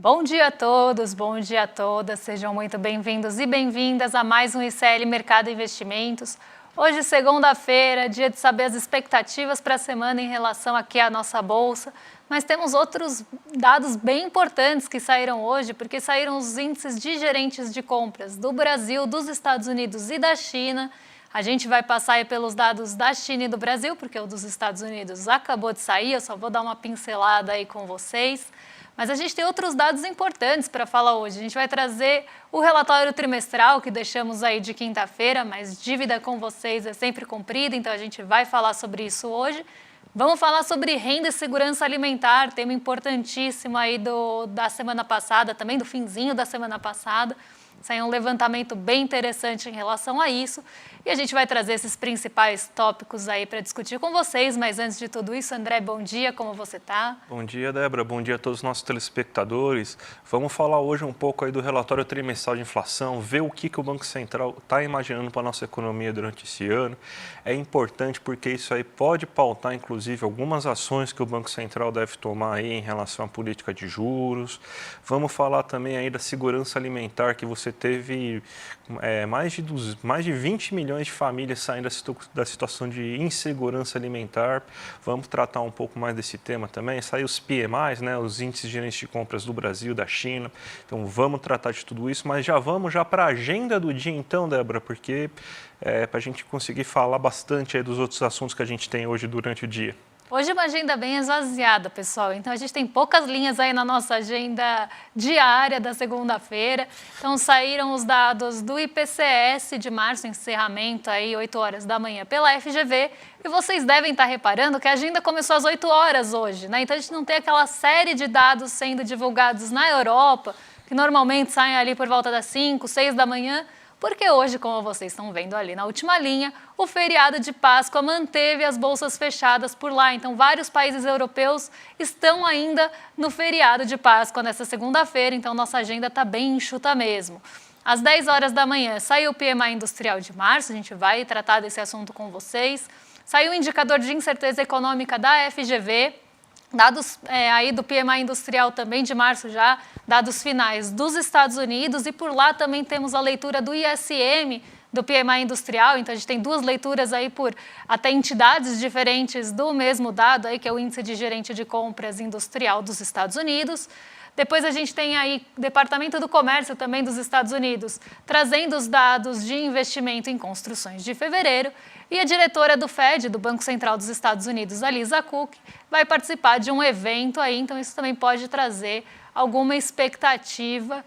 Bom dia a todos, bom dia a todas, sejam muito bem-vindos e bem-vindas a mais um ICL Mercado e Investimentos. Hoje, segunda-feira, dia de saber as expectativas para a semana em relação aqui à nossa Bolsa, mas temos outros dados bem importantes que saíram hoje, porque saíram os índices de gerentes de compras do Brasil, dos Estados Unidos e da China. A gente vai passar aí pelos dados da China e do Brasil, porque o dos Estados Unidos acabou de sair, eu só vou dar uma pincelada aí com vocês. Mas a gente tem outros dados importantes para falar hoje. A gente vai trazer o relatório trimestral que deixamos aí de quinta-feira, mas dívida com vocês é sempre cumprida, então a gente vai falar sobre isso hoje. Vamos falar sobre renda e segurança alimentar, tema importantíssimo aí da semana passada, também do finzinho da semana passada. Saiu um levantamento bem interessante em relação a isso e a gente vai trazer esses principais tópicos aí para discutir com vocês, mas antes de tudo isso, André, bom dia, como você está? Bom dia, Débora, bom dia a todos os nossos telespectadores. Vamos falar hoje um pouco aí do relatório trimestral de inflação, ver o que o Banco Central está imaginando para a nossa economia durante esse ano. É importante porque isso aí pode pautar, inclusive, algumas ações que o Banco Central deve tomar aí em relação à política de juros. Vamos falar também aí da segurança alimentar, que você teve mais de 20 milhões de famílias saindo da situação de insegurança alimentar. Vamos tratar um pouco mais desse tema também. Saiu os PMIs, né, os índices de gerentes de compras do Brasil, da China. Então vamos tratar de tudo isso, mas vamos para a agenda do dia então, Débora, porque para a gente conseguir falar bastante aí dos outros assuntos que a gente tem hoje durante o dia. Hoje uma agenda bem esvaziada, pessoal. Então a gente tem poucas linhas aí na nossa agenda diária da segunda-feira. Então saíram os dados do IPCS de março, encerramento aí 8 horas da manhã pela FGV. E vocês devem estar reparando que a agenda começou às 8 horas hoje, né? Então a gente não tem aquela série de dados sendo divulgados na Europa, que normalmente saem ali por volta das 5, 6 da manhã. Porque hoje, como vocês estão vendo ali na última linha, o feriado de Páscoa manteve as bolsas fechadas por lá. Então, vários países europeus estão ainda no feriado de Páscoa nessa segunda-feira, então nossa agenda está bem enxuta mesmo. Às 10 horas da manhã saiu o PMI industrial de março, a gente vai tratar desse assunto com vocês. Saiu o indicador de incerteza econômica da FGV, dados aí do PMI industrial também de março já, dados finais dos Estados Unidos, e por lá também temos a leitura do ISM, do PMI industrial. Então a gente tem duas leituras aí por até entidades diferentes do mesmo dado aí, que é o índice de gerente de compras industrial dos Estados Unidos. Depois a gente tem aí o Departamento do Comércio também dos Estados Unidos, trazendo os dados de investimento em construções de fevereiro. E a diretora do Fed, do Banco Central dos Estados Unidos, a Lisa Cook, vai participar de um evento aí, então isso também pode trazer alguma expectativa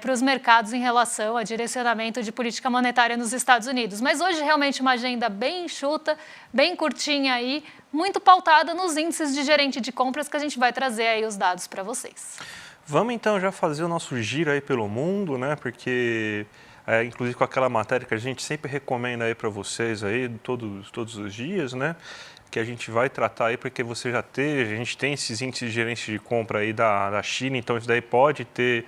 para os mercados em relação a direcionamento de política monetária nos Estados Unidos. Mas hoje realmente uma agenda bem enxuta, bem curtinha aí, muito pautada nos índices de gerente de compras, que a gente vai trazer aí os dados para vocês. Vamos então já fazer o nosso giro aí pelo mundo, né? Porque inclusive com aquela matéria que a gente sempre recomenda aí para vocês aí todos os dias, né? Que a gente vai tratar aí, porque você já teve, a gente tem esses índices de gerência de compra aí da China, então isso daí pode ter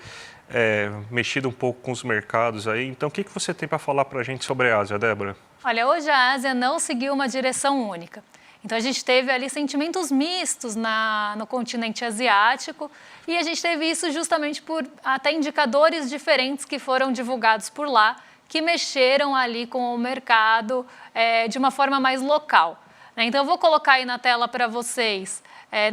mexido um pouco com os mercados aí. Então o que você tem para falar para a gente sobre a Ásia, Débora? Olha, hoje a Ásia não seguiu uma direção única. Então a gente teve ali sentimentos mistos no continente asiático, e a gente teve isso justamente por até indicadores diferentes que foram divulgados por lá, que mexeram ali com o mercado de uma forma mais local. Então eu vou colocar aí na tela para vocês.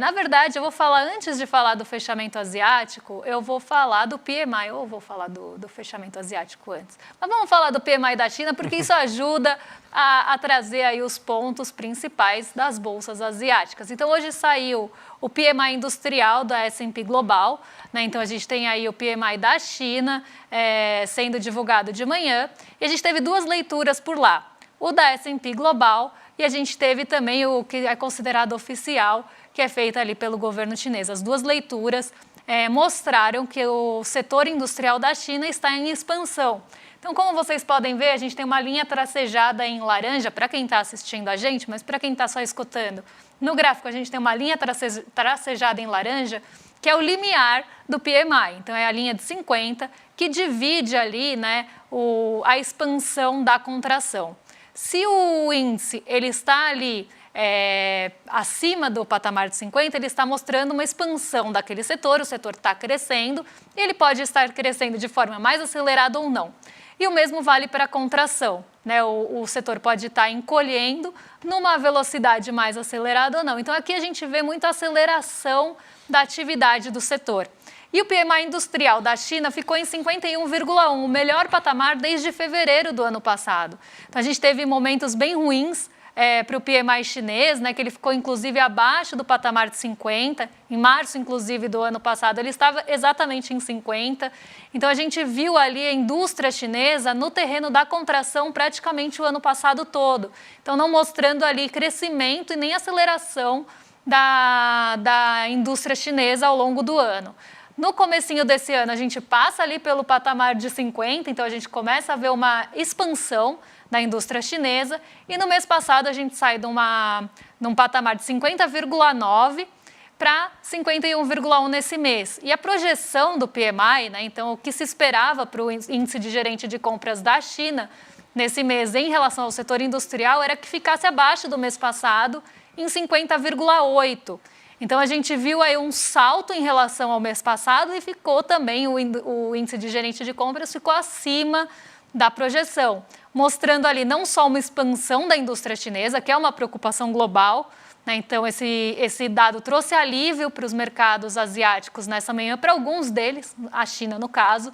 Na verdade, eu vou falar, antes de falar do fechamento asiático, eu vou falar do PMI, ou vou falar do fechamento asiático antes. Mas vamos falar do PMI da China, porque isso ajuda a trazer aí os pontos principais das bolsas asiáticas. Então hoje saiu o PMI industrial da S&P Global, né? Então a gente tem aí o PMI da China sendo divulgado de manhã, e a gente teve duas leituras por lá, o da S&P Global, e a gente teve também o que é considerado oficial, que é feito ali pelo governo chinês. As duas leituras mostraram que o setor industrial da China está em expansão. Então, como vocês podem ver, a gente tem uma linha tracejada em laranja, para quem está assistindo a gente, mas para quem está só escutando, no gráfico a gente tem uma linha tracejada em laranja, que é o limiar do PMI. Então, é a linha de 50, que divide ali, né, a expansão da contração. Se o índice ele está ali acima do patamar de 50, ele está mostrando uma expansão daquele setor, o setor está crescendo, e ele pode estar crescendo de forma mais acelerada ou não. E o mesmo vale para a contração, né? O setor pode estar encolhendo numa velocidade mais acelerada ou não. Então, aqui a gente vê muita aceleração da atividade do setor. E o PMI industrial da China ficou em 51,1, o melhor patamar desde fevereiro do ano passado. Então, a gente teve momentos bem ruins para o PMI chinês, né, que ele ficou inclusive abaixo do patamar de 50, em março inclusive do ano passado ele estava exatamente em 50, então a gente viu ali a indústria chinesa no terreno da contração praticamente o ano passado todo, então não mostrando ali crescimento e nem aceleração da indústria chinesa ao longo do ano. No comecinho desse ano a gente passa ali pelo patamar de 50, então a gente começa a ver uma expansão da indústria chinesa, e no mês passado a gente sai num patamar de 50,9 para 51,1 nesse mês. E a projeção do PMI, né, então o que se esperava para o índice de gerente de compras da China nesse mês em relação ao setor industrial era que ficasse abaixo do mês passado em 50,8. Então a gente viu aí um salto em relação ao mês passado e ficou também o índice de gerente de compras ficou acima da projeção, mostrando ali não só uma expansão da indústria chinesa, que é uma preocupação global, né? Então esse dado trouxe alívio para os mercados asiáticos nessa manhã, para alguns deles, a China no caso,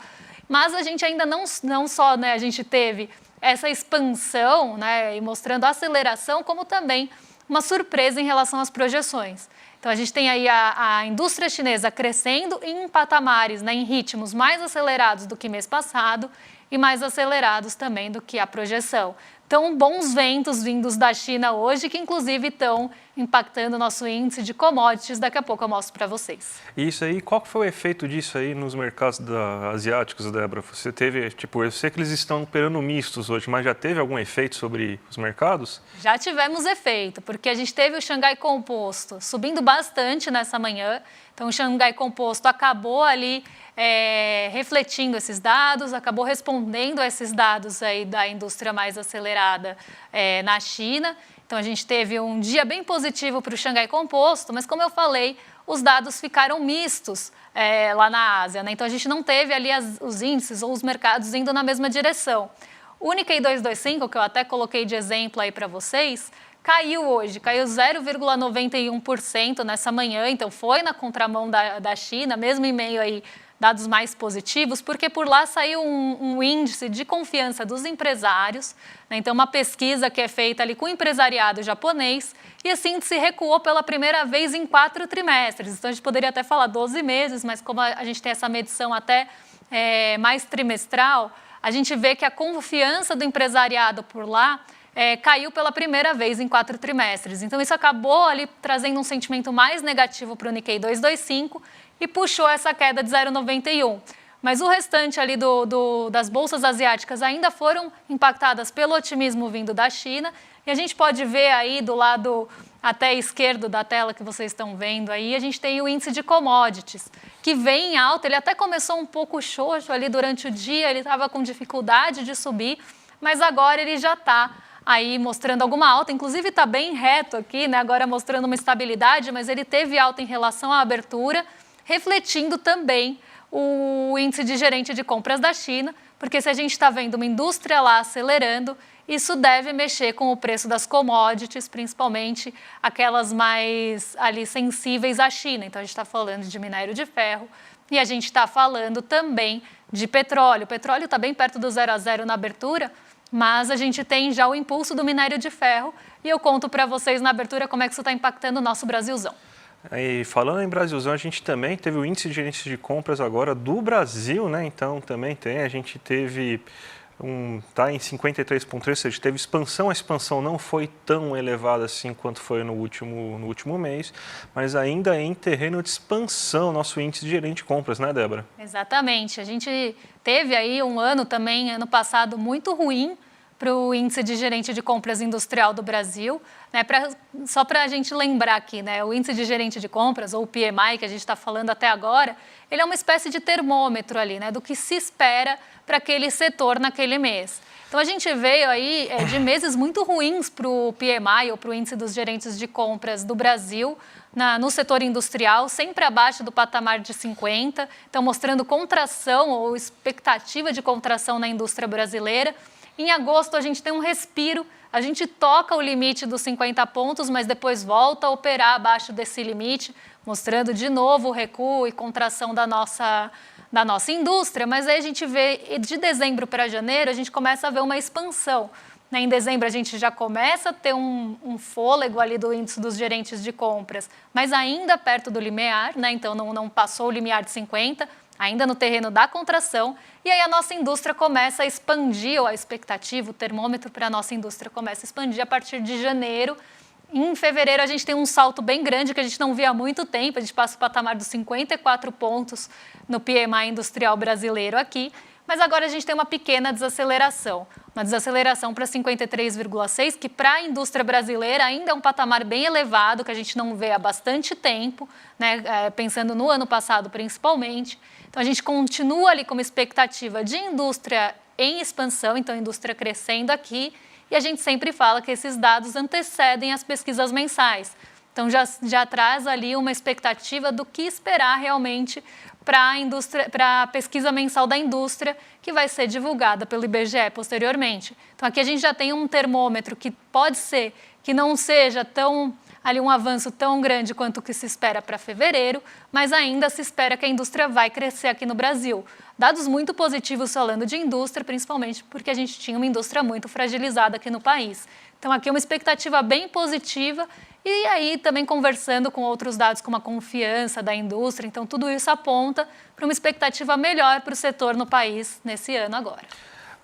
mas a gente ainda não só, né, a gente teve essa expansão, né, e mostrando aceleração, como também uma surpresa em relação às projeções. Então, a gente tem aí a indústria chinesa crescendo em patamares, né, em ritmos mais acelerados do que mês passado e mais acelerados também do que a projeção. Então, bons ventos vindos da China hoje, que inclusive estão impactando o nosso índice de commodities. Daqui a pouco eu mostro para vocês. E isso aí, qual foi o efeito disso aí nos mercados asiáticos, Débora? Você teve, eu sei que eles estão operando mistos hoje, mas já teve algum efeito sobre os mercados? Já tivemos efeito, porque a gente teve o Xangai Composto subindo bastante nessa manhã. Então, o Xangai Composto acabou ali refletindo esses dados, acabou respondendo a esses dados aí da indústria mais acelerada na China. Então, a gente teve um dia bem positivo para o Xangai Composto, mas, como eu falei, os dados ficaram mistos lá na Ásia, né? Então, a gente não teve ali os índices ou os mercados indo na mesma direção. O Nikkei 225, que eu até coloquei de exemplo aí para vocês, caiu hoje, caiu 0,91% nessa manhã, então foi na contramão da China, mesmo em meio aí dados mais positivos, porque por lá saiu um índice de confiança dos empresários, né? Então uma pesquisa que é feita ali com o empresariado japonês, e esse índice recuou pela primeira vez em 4 trimestres, então a gente poderia até falar 12 meses, mas como a gente tem essa medição até mais trimestral, a gente vê que a confiança do empresariado por lá caiu pela primeira vez em 4 trimestres. Então, isso acabou ali trazendo um sentimento mais negativo para o Nikkei 225 e puxou essa queda de 0,91. Mas o restante ali das bolsas asiáticas ainda foram impactadas pelo otimismo vindo da China. E a gente pode ver aí do lado até esquerdo da tela que vocês estão vendo aí, a gente tem o índice de commodities, que vem em alta. Ele até começou um pouco xoxo ali durante o dia, ele estava com dificuldade de subir, mas agora ele já está aí mostrando alguma alta, inclusive está bem reto aqui, né? Agora mostrando uma estabilidade, mas ele teve alta em relação à abertura, refletindo também o índice de gerente de compras da China, porque se a gente está vendo uma indústria lá acelerando, isso deve mexer com o preço das commodities, principalmente aquelas mais ali sensíveis à China. Então, a gente está falando de minério de ferro e a gente está falando também de petróleo. O petróleo está bem perto do 0 a 0 na abertura, mas a gente tem já o impulso do minério de ferro e eu conto para vocês na abertura como é que isso está impactando o nosso Brasilzão. E falando em Brasilzão, a gente também teve o índice de gerente de compras agora do Brasil, né? Então também a gente teve tá em 53,3, ou seja, teve expansão. A expansão não foi tão elevada assim quanto foi no último mês, mas ainda em terreno de expansão, nosso índice de gerente de compras, né, Débora? Exatamente. A gente teve aí um ano também, ano passado, muito ruim para o índice de gerente de compras industrial do Brasil, né? Só para a gente lembrar aqui, né? O índice de gerente de compras, ou o PMI, que a gente está falando até agora, ele é uma espécie de termômetro ali, né? Do que se espera para aquele setor naquele mês. Então, a gente veio aí de meses muito ruins para o PMI, ou para o índice dos gerentes de compras do Brasil, no setor industrial, sempre abaixo do patamar de 50, então mostrando contração ou expectativa de contração na indústria brasileira. Em agosto, a gente tem um respiro, a gente toca o limite dos 50 pontos, mas depois volta a operar abaixo desse limite, mostrando de novo o recuo e contração da nossa indústria. Mas aí a gente vê, de dezembro para janeiro, a gente começa a ver uma expansão. Em dezembro, a gente já começa a ter um fôlego ali do índice dos gerentes de compras, mas ainda perto do limiar, né? Então não passou o limiar de 50, ainda no terreno da contração, e aí a nossa indústria começa a expandir, ou a expectativa, o termômetro para a nossa indústria começa a expandir a partir de janeiro. Em fevereiro, a gente tem um salto bem grande que a gente não via há muito tempo, a gente passa o patamar dos 54 pontos no PMI industrial brasileiro aqui, mas agora a gente tem uma pequena desaceleração para 53,6, que para a indústria brasileira ainda é um patamar bem elevado, que a gente não vê há bastante tempo, né? Pensando no ano passado principalmente. Então, a gente continua ali com uma expectativa de indústria em expansão, então indústria crescendo aqui, e a gente sempre fala que esses dados antecedem as pesquisas mensais. Então, já traz ali uma expectativa do que esperar realmente para a pesquisa mensal da indústria, que vai ser divulgada pelo IBGE posteriormente. Então, aqui a gente já tem um termômetro que pode ser que não seja um avanço tão grande quanto o que se espera para fevereiro, mas ainda se espera que a indústria vai crescer aqui no Brasil. Dados muito positivos falando de indústria, principalmente porque a gente tinha uma indústria muito fragilizada aqui no país. Então, aqui é uma expectativa bem positiva. E aí, também conversando com outros dados, como a confiança da indústria, então tudo isso aponta para uma expectativa melhor para o setor no país nesse ano agora.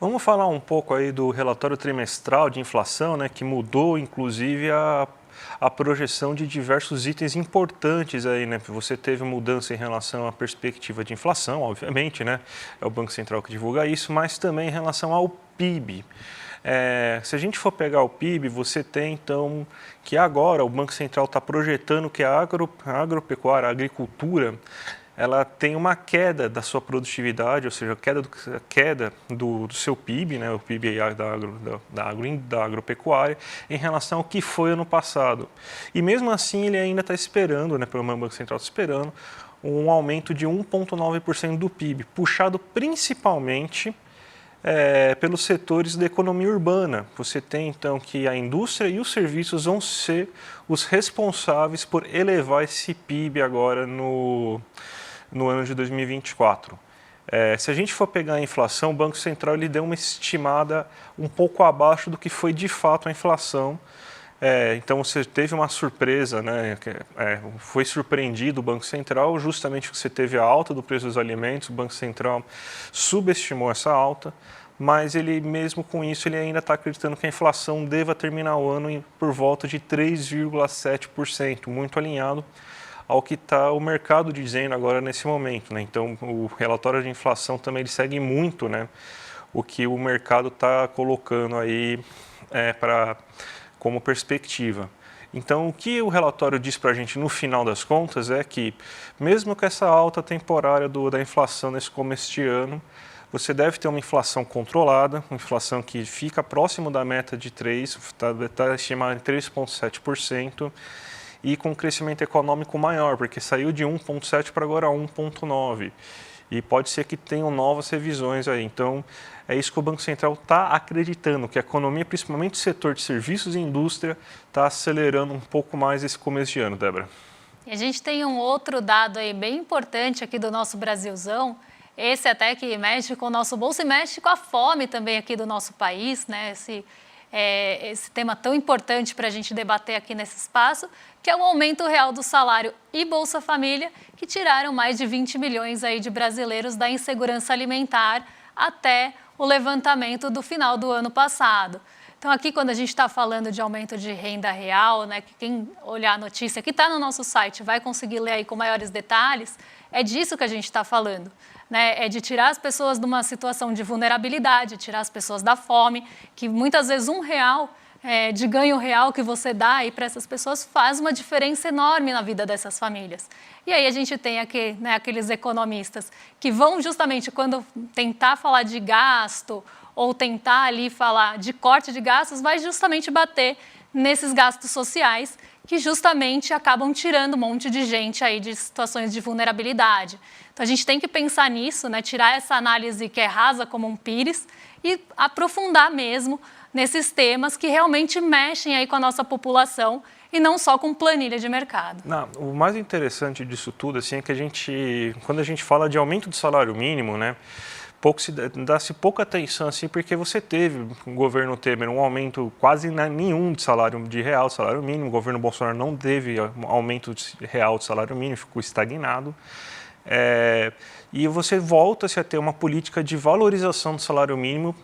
Vamos falar um pouco aí do relatório trimestral de inflação, né, que mudou, inclusive, a projeção de diversos itens importantes aí, né? Você teve mudança em relação à perspectiva de inflação, obviamente, né? É o Banco Central que divulga isso, mas também em relação ao PIB. Se a gente for pegar o PIB, você tem, então, que agora o Banco Central está projetando que a agropecuária, a agricultura, ela tem uma queda da sua produtividade, ou seja, queda do seu PIB, né, o PIB da agropecuária, em relação ao que foi ano passado. E mesmo assim, ele ainda está esperando, né, pelo menos o Banco Central está esperando, um aumento de 1,9% do PIB, puxado principalmente pelos setores da economia urbana. Você tem, então, que a indústria e os serviços vão ser os responsáveis por elevar esse PIB agora no ano de 2024. Se a gente for pegar a inflação, o Banco Central ele deu uma estimada um pouco abaixo do que foi de fato a inflação. Então, você teve uma surpresa, né? Foi surpreendido o Banco Central, justamente porque você teve a alta do preço dos alimentos, o Banco Central subestimou essa alta, mas ele mesmo com isso ele ainda está acreditando que a inflação deva terminar o ano por volta de 3,7%, muito alinhado ao que está o mercado dizendo agora nesse momento, né? Então, o relatório de inflação também ele segue muito, né, o que o mercado está colocando aí como perspectiva. Então, o que o relatório diz para a gente no final das contas é que, mesmo com essa alta temporária da inflação nesse começo de ano, você deve ter uma inflação controlada, uma inflação que fica próximo da meta de 3%, está estimada em 3,7%, e com um crescimento econômico maior, porque saiu de 1,7% para agora 1,9%. E pode ser que tenham novas revisões aí. Então, é isso que o Banco Central está acreditando, que a economia, principalmente o setor de serviços e indústria, está acelerando um pouco mais esse começo de ano, Débora. E a gente tem um outro dado aí bem importante aqui do nosso Brasilzão, esse até que mexe com o nosso bolso e mexe com a fome também aqui do nosso país, né? Esse tema tão importante para a gente debater aqui nesse espaço, que é o aumento real do salário e Bolsa Família, que tiraram mais de 20 milhões aí de brasileiros da insegurança alimentar até o levantamento do final do ano passado. Então, aqui, quando a gente está falando de aumento de renda real, né, que quem olhar a notícia que está no nosso site vai conseguir ler aí com maiores detalhes, é disso que a gente está falando. né, é de tirar as pessoas de uma situação de vulnerabilidade, tirar as pessoas da fome, que muitas vezes R$ 1 de ganho real que você dá aí para essas pessoas faz uma diferença enorme na vida dessas famílias. E aí a gente tem aqui, né, aqueles economistas que vão justamente quando tentar falar de gasto ou tentar ali falar de corte de gastos, vai justamente bater nesses gastos sociais que justamente acabam tirando um monte de gente aí de situações de vulnerabilidade. Então a gente tem que pensar nisso, né, tirar essa análise que é rasa como um pires e aprofundar mesmo nesses temas que realmente mexem aí com a nossa população e não só com planilha de mercado. Não, o mais interessante disso tudo assim, é que quando a gente fala de aumento do salário mínimo, né, dá-se pouca atenção assim, porque você teve no governo Temer um aumento quase nenhum de salário de real, salário mínimo. O governo Bolsonaro não teve aumento real de salário mínimo, ficou estagnado. E você volta-se a ter uma política de valorização do salário mínimo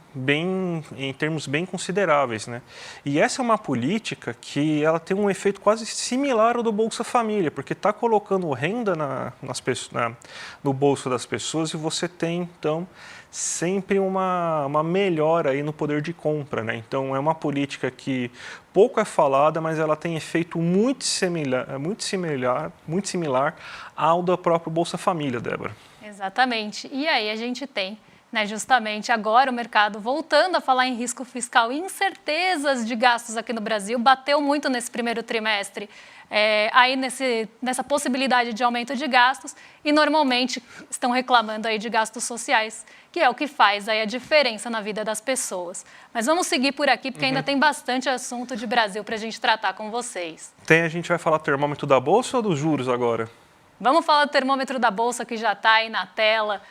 em termos bem consideráveis, né? E essa é uma política que ela tem um efeito quase similar ao do Bolsa Família, porque está colocando renda no bolso das pessoas e você tem, então, sempre uma melhora aí no poder de compra, né? Então, é uma política que pouco é falada, mas ela tem efeito muito similar ao da própria Bolsa Família, Débora. Exatamente. E aí a gente tem, né, justamente agora o mercado voltando a falar em risco fiscal e incertezas de gastos aqui no Brasil, bateu muito nesse primeiro trimestre, aí nessa possibilidade de aumento de gastos e normalmente estão reclamando aí de gastos sociais, que é o que faz aí a diferença na vida das pessoas. Mas vamos seguir por aqui, porque ainda tem bastante assunto de Brasil para a gente tratar com vocês. A gente vai falar termômetro da Bolsa ou dos juros agora? Vamos falar do termômetro da Bolsa que já está aí na tela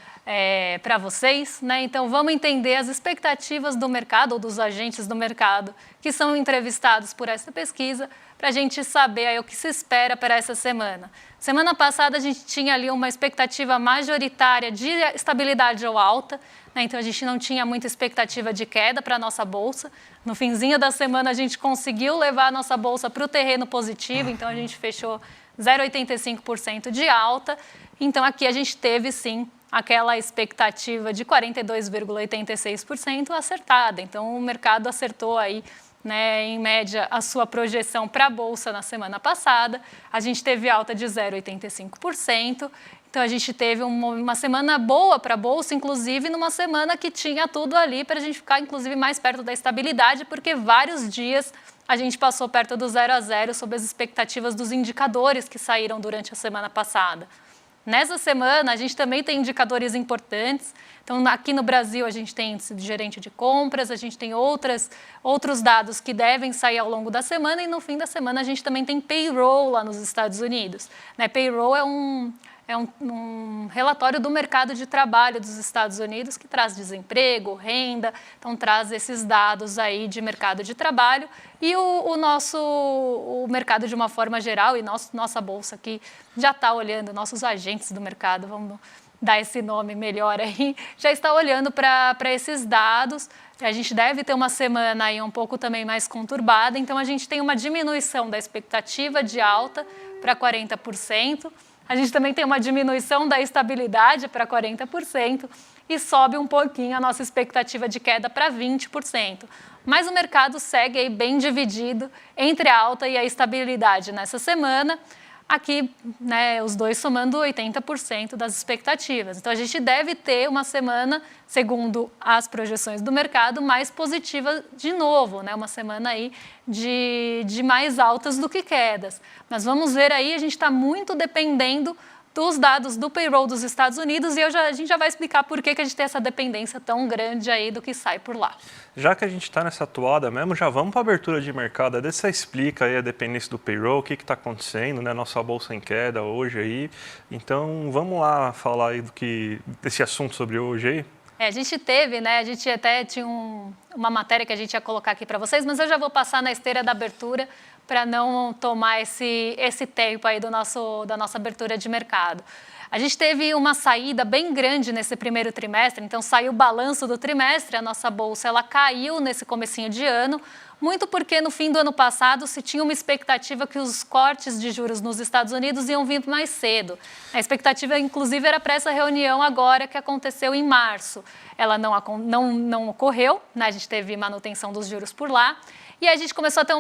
para vocês, né? Então vamos entender as expectativas do mercado ou dos agentes do mercado que são entrevistados por essa pesquisa para a gente saber aí o que se espera para essa semana. Semana passada a gente tinha ali uma expectativa majoritária de estabilidade ou alta, né? Então a gente não tinha muita expectativa de queda para a nossa Bolsa. No finzinho da semana a gente conseguiu levar a nossa Bolsa para o terreno positivo, então a gente fechou 0,85% de alta. Então, aqui a gente teve, sim, aquela expectativa de 42,86% acertada. Então, o mercado acertou aí, né, em média, a sua projeção para a Bolsa na semana passada. A gente teve alta de 0,85%. Então, a gente teve uma semana boa para a Bolsa, inclusive numa semana que tinha tudo ali para a gente ficar, inclusive, mais perto da estabilidade, porque vários dias a gente passou perto do 0 sob as expectativas dos indicadores que saíram durante a semana passada. Nessa semana, a gente também tem indicadores importantes. Então, aqui no Brasil, a gente tem índice de gerente de compras, a gente tem outros dados que devem sair ao longo da semana e, no fim da semana, a gente também tem payroll lá nos Estados Unidos. Né? Payroll é um relatório do mercado de trabalho dos Estados Unidos que traz desemprego, renda, então traz esses dados aí de mercado de trabalho e o mercado de uma forma geral e nossa Bolsa aqui já está olhando, nossos agentes do mercado, vamos dar esse nome melhor aí, já está olhando para esses dados. A gente deve ter uma semana aí um pouco também mais conturbada, então a gente tem uma diminuição da expectativa de alta para 40%. A gente também tem uma diminuição da estabilidade para 40% e sobe um pouquinho a nossa expectativa de queda para 20%. Mas o mercado segue aí bem dividido entre a alta e a estabilidade nessa semana. Aqui, né, os dois somando 80% das expectativas. Então, a gente deve ter uma semana, segundo as projeções do mercado, mais positiva de novo, né? Uma semana aí de mais altas do que quedas. Mas vamos ver aí, a gente está muito dependendo dos dados do payroll dos Estados Unidos e a gente já vai explicar por que a gente tem essa dependência tão grande aí do que sai por lá. Já que a gente está nessa toada mesmo, já vamos para a abertura de mercado. Daí você explica aí a dependência do payroll, o que está acontecendo, né? Nossa bolsa em queda hoje aí. Então, vamos lá falar aí desse assunto sobre hoje aí. A gente teve, né? A gente até tinha uma matéria que a gente ia colocar aqui para vocês, mas eu já vou passar na esteira da abertura para não tomar esse tempo aí da nossa abertura de mercado. A gente teve uma saída bem grande nesse primeiro trimestre, então saiu o balanço do trimestre, a nossa bolsa ela caiu nesse comecinho de ano, muito porque no fim do ano passado se tinha uma expectativa que os cortes de juros nos Estados Unidos iam vir mais cedo. A expectativa, inclusive, era para essa reunião agora que aconteceu em março. Ela não ocorreu, né? A gente teve manutenção dos juros por lá. E aí a gente começou a ter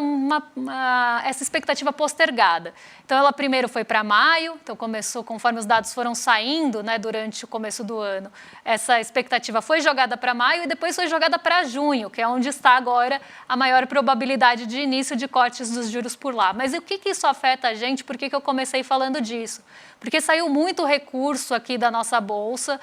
essa expectativa postergada. Então, ela primeiro foi para maio, então começou, conforme os dados foram saindo, né, durante o começo do ano, essa expectativa foi jogada para maio e depois foi jogada para junho, que é onde está agora a maior probabilidade de início de cortes dos juros por lá. Mas o que isso afeta a gente? Por que eu comecei falando disso? Porque saiu muito recurso aqui da nossa bolsa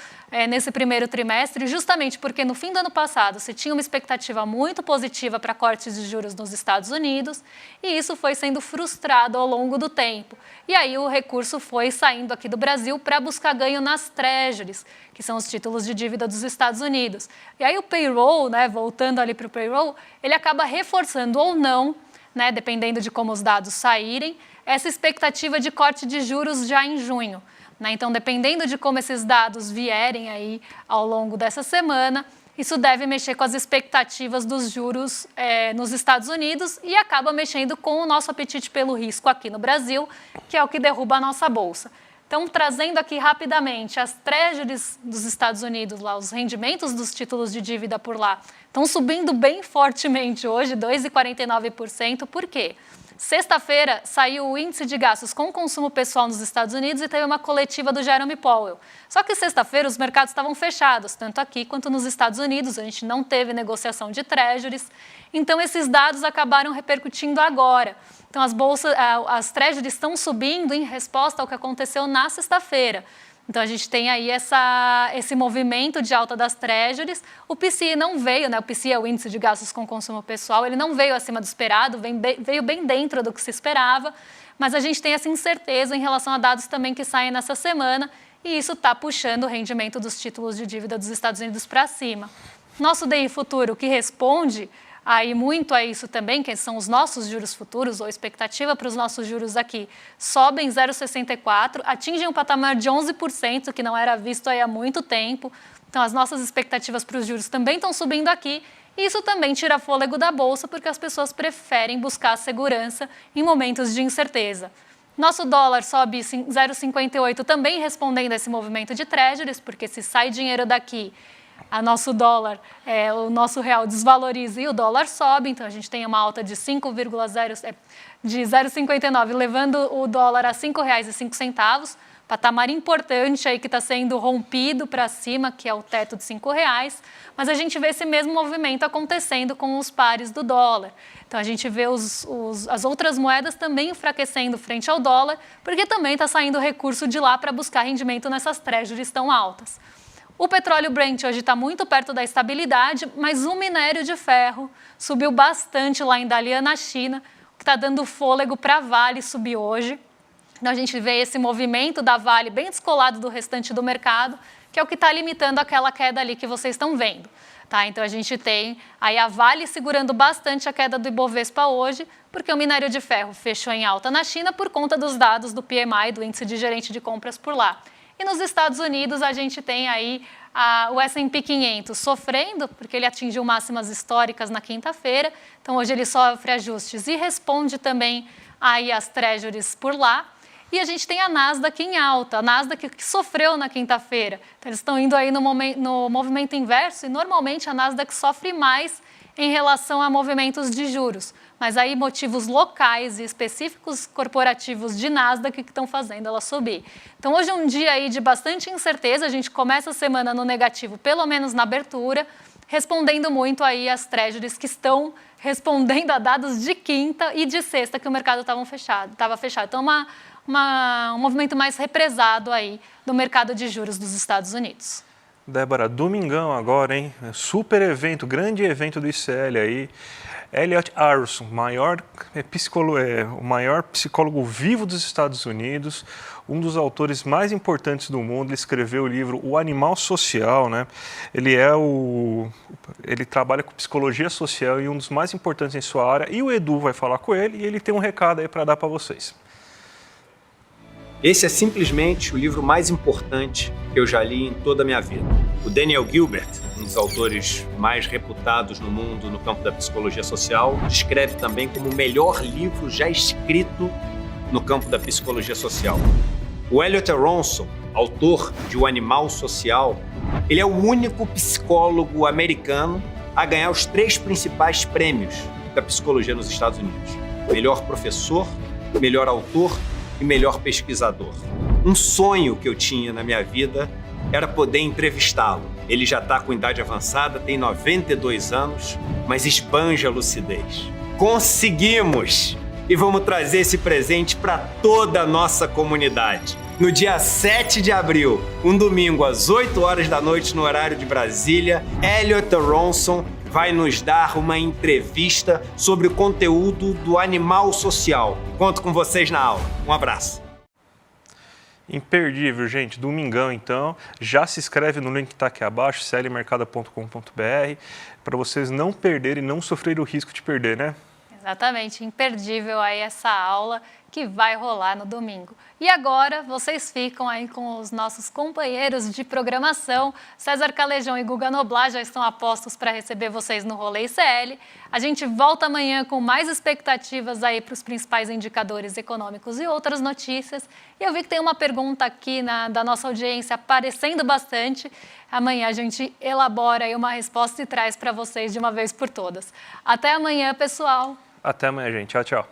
nesse primeiro trimestre, justamente porque no fim do ano passado se tinha uma expectativa muito positiva para cortes de juros nos Estados Unidos e isso foi sendo frustrado ao longo do tempo. E aí o recurso foi saindo aqui do Brasil para buscar ganho nas treasuries, que são os títulos de dívida dos Estados Unidos. E aí o payroll, né, voltando ali para o payroll, ele acaba reforçando ou não, né, dependendo de como os dados saírem, essa expectativa de corte de juros já em junho. Né? Então, dependendo de como esses dados vierem aí ao longo dessa semana, isso deve mexer com as expectativas dos juros nos Estados Unidos e acaba mexendo com o nosso apetite pelo risco aqui no Brasil, que é o que derruba a nossa bolsa. Então, trazendo aqui rapidamente as treasuries dos Estados Unidos, lá, os rendimentos dos títulos de dívida por lá, estão subindo bem fortemente hoje, 2,49%. Por quê? Sexta-feira saiu o índice de gastos com consumo pessoal nos Estados Unidos e teve uma coletiva do Jerome Powell. Só que sexta-feira os mercados estavam fechados, tanto aqui quanto nos Estados Unidos. A gente não teve negociação de treasuries. Então, esses dados acabaram repercutindo agora. Então, as treasuries estão subindo em resposta ao que aconteceu na sexta-feira. Então, a gente tem aí esse movimento de alta das treasuries. O PCI não veio, né? O PCI é o índice de gastos com consumo pessoal, ele não veio acima do esperado, veio bem dentro do que se esperava, mas a gente tem essa incerteza em relação a dados também que saem nessa semana, e isso está puxando o rendimento dos títulos de dívida dos Estados Unidos para cima. Nosso DI futuro, que responde aí muito a isso também, que são os nossos juros futuros, ou expectativa para os nossos juros aqui, sobem 0,64, atingem um patamar de 11%, que não era visto aí há muito tempo. Então, as nossas expectativas para os juros também estão subindo aqui, e isso também tira fôlego da Bolsa, porque as pessoas preferem buscar segurança em momentos de incerteza. Nosso dólar sobe 0,58, também respondendo a esse movimento de treasuries, porque se sai dinheiro daqui, o nosso dólar, o nosso real desvaloriza e o dólar sobe, então a gente tem uma alta de 0,59, levando o dólar a R$ 5,05, patamar importante aí que está sendo rompido para cima, que é o teto de R$ 5,00, mas a gente vê esse mesmo movimento acontecendo com os pares do dólar. Então a gente vê as outras moedas também enfraquecendo frente ao dólar, porque também está saindo recurso de lá para buscar rendimento nessas treasuries tão altas. O petróleo Brent hoje está muito perto da estabilidade, mas o minério de ferro subiu bastante lá em Dalian, na China, o que está dando fôlego para a Vale subir hoje. Então, a gente vê esse movimento da Vale bem descolado do restante do mercado, que é o que está limitando aquela queda ali que vocês estão vendo. Tá? Então, a gente tem aí a Vale segurando bastante a queda do Ibovespa hoje, porque o minério de ferro fechou em alta na China por conta dos dados do PMI, do índice de gerente de compras por lá. E nos Estados Unidos, a gente tem aí o S&P 500 sofrendo, porque ele atingiu máximas históricas na quinta-feira. Então, hoje ele sofre ajustes e responde também aí às treasuries por lá. E a gente tem a Nasdaq em alta, a Nasdaq que sofreu na quinta-feira. Então, eles estão indo aí no movimento inverso e, normalmente, a Nasdaq sofre mais em relação a movimentos de juros. Mas aí motivos locais e específicos corporativos de Nasdaq que estão fazendo ela subir. Então, hoje é um dia aí de bastante incerteza, a gente começa a semana no negativo, pelo menos na abertura, respondendo muito aí às treasuries que estão respondendo a dados de quinta e de sexta que o mercado estava fechado. Então, um movimento mais represado aí do mercado de juros dos Estados Unidos. Débora, domingão agora, hein? Super evento, grande evento do ICL aí. Elliot Aronson, o maior psicólogo vivo dos Estados Unidos, um dos autores mais importantes do mundo. Ele escreveu o livro O Animal Social, né? Ele trabalha com psicologia social e um dos mais importantes em sua área. E o Edu vai falar com ele e ele tem um recado aí para dar para vocês. Esse é simplesmente o livro mais importante que eu já li em toda a minha vida. O Daniel Gilbert, um dos autores mais reputados no mundo no campo da psicologia social, descreve também como o melhor livro já escrito no campo da psicologia social. O Elliot Aronson, autor de O Animal Social, ele é o único psicólogo americano a ganhar os 3 principais prêmios da psicologia nos Estados Unidos: melhor professor, melhor autor e melhor pesquisador. Um sonho que eu tinha na minha vida era poder entrevistá-lo. Ele já está com idade avançada, tem 92 anos, mas esbanja a lucidez. Conseguimos! E vamos trazer esse presente para toda a nossa comunidade. No dia 7 de abril, um domingo, às 8 horas da noite, no horário de Brasília, Elliot Aronson vai nos dar uma entrevista sobre o conteúdo do Animal Social. Conto com vocês na aula. Um abraço. Imperdível, gente. Domingão, então. Já se inscreve no link que está aqui abaixo, clmercado.com.br, para vocês não perderem e não sofrerem o risco de perder, né? Exatamente, imperdível aí essa aula que vai rolar no domingo. E agora vocês ficam aí com os nossos companheiros de programação. César Calejão e Guga Noblar já estão a postos para receber vocês no Rolê ICL. A gente volta amanhã com mais expectativas aí para os principais indicadores econômicos e outras notícias. E eu vi que tem uma pergunta aqui da nossa audiência aparecendo bastante. Amanhã a gente elabora aí uma resposta e traz para vocês de uma vez por todas. Até amanhã, pessoal. Até amanhã, gente. Tchau, tchau.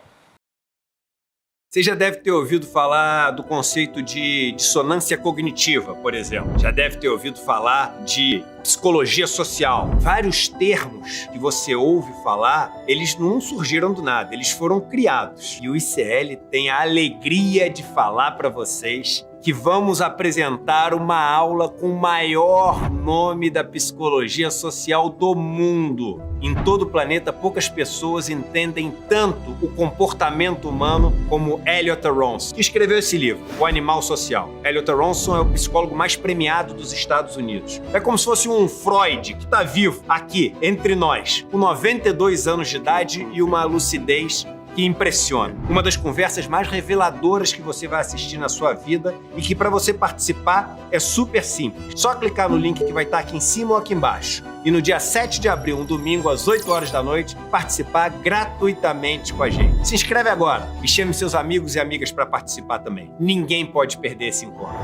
Você já deve ter ouvido falar do conceito de dissonância cognitiva, por exemplo. Já deve ter ouvido falar de psicologia social. Vários termos que você ouve falar, eles não surgiram do nada, eles foram criados. E o ICL tem a alegria de falar para vocês que vamos apresentar uma aula com o maior nome da psicologia social do mundo. Em todo o planeta, poucas pessoas entendem tanto o comportamento humano como Elliot Aronson, que escreveu esse livro, O Animal Social. Elliot Aronson é o psicólogo mais premiado dos Estados Unidos. É como se fosse um Freud que está vivo aqui, entre nós, com 92 anos de idade e uma lucidez que impressiona. Uma das conversas mais reveladoras que você vai assistir na sua vida e que para você participar é super simples. Só clicar no link que vai estar aqui em cima ou aqui embaixo. E no dia 7 de abril, um domingo, às 8 horas da noite, participar gratuitamente com a gente. Se inscreve agora e chame seus amigos e amigas para participar também. Ninguém pode perder esse encontro.